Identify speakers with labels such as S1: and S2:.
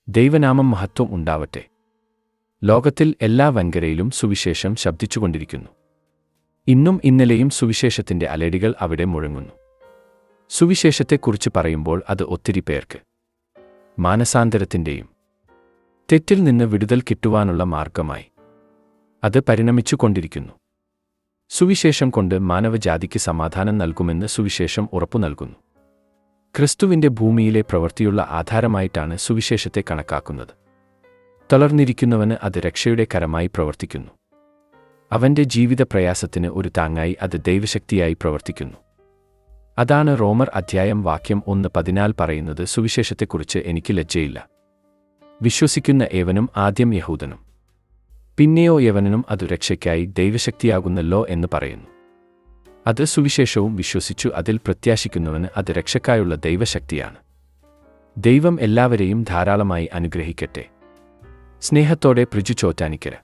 S1: ദൈവനാമം മഹത്വം ഉണ്ടാവട്ടെ. ലോകത്തിൽ എല്ലാ വൻകരയിലും സുവിശേഷം ശബ്ദിച്ചുകൊണ്ടിരിക്കുന്നു. ഇന്നും ഇന്നലെയും സുവിശേഷത്തിന്റെ അലടികൾ അവിടെ മുഴങ്ങുന്നു. സുവിശേഷത്തെക്കുറിച്ച് പറയുമ്പോൾ അത് ഒത്തിരി പേർക്ക് മാനസാന്തരത്തിന്റെയും തെറ്റിൽ നിന്ന് വിടുതൽ കിട്ടുവാനുള്ള മാർഗമായി അത് പരിണമിച്ചുകൊണ്ടിരിക്കുന്നു. സുവിശേഷം കൊണ്ട് മാനവജാതിക്ക് സമാധാനം നൽകുമെന്ന് സുവിശേഷം ഉറപ്പു നൽകുന്നു. ക്രിസ്തുവിന്റെ ഭൂമിയിലെ പ്രവൃത്തിയുള്ള ആധാരമായിട്ടാണ് സുവിശേഷത്തെ കണക്കാക്കുന്നത്. തളർന്നിരിക്കുന്നവന് അത് രക്ഷയുടെ കരമായി പ്രവർത്തിക്കുന്നു. അവന്റെ ജീവിത പ്രയാസത്തിന് ഒരു താങ്ങായി അത് ദൈവശക്തിയായി പ്രവർത്തിക്കുന്നു. അതാണ് റോമർ അധ്യായം വാക്യം 1:14 പറയുന്നത്: സുവിശേഷത്തെക്കുറിച്ച് എനിക്ക് ലജ്ജയില്ല. വിശ്വസിക്കുന്ന ഏവനും, ആദ്യം യഹൂദനും പിന്നെയോ യവനനും അതു രക്ഷയ്ക്കായി ദൈവശക്തിയാകുന്നല്ലോ എന്ന് പറയുന്നു. അത് സുവിശേഷവും വിശ്വസിച്ചു അതിൽ പ്രത്യാശിക്കുന്നവന് അത് രക്ഷയ്ക്കായുള്ള ദൈവശക്തിയാണ്. ദൈവം എല്ലാവരെയും ധാരാളമായി അനുഗ്രഹിക്കട്ടെ. സ്നേഹത്തോടെ പ്രിജു ചോറ്റാനിക്കര.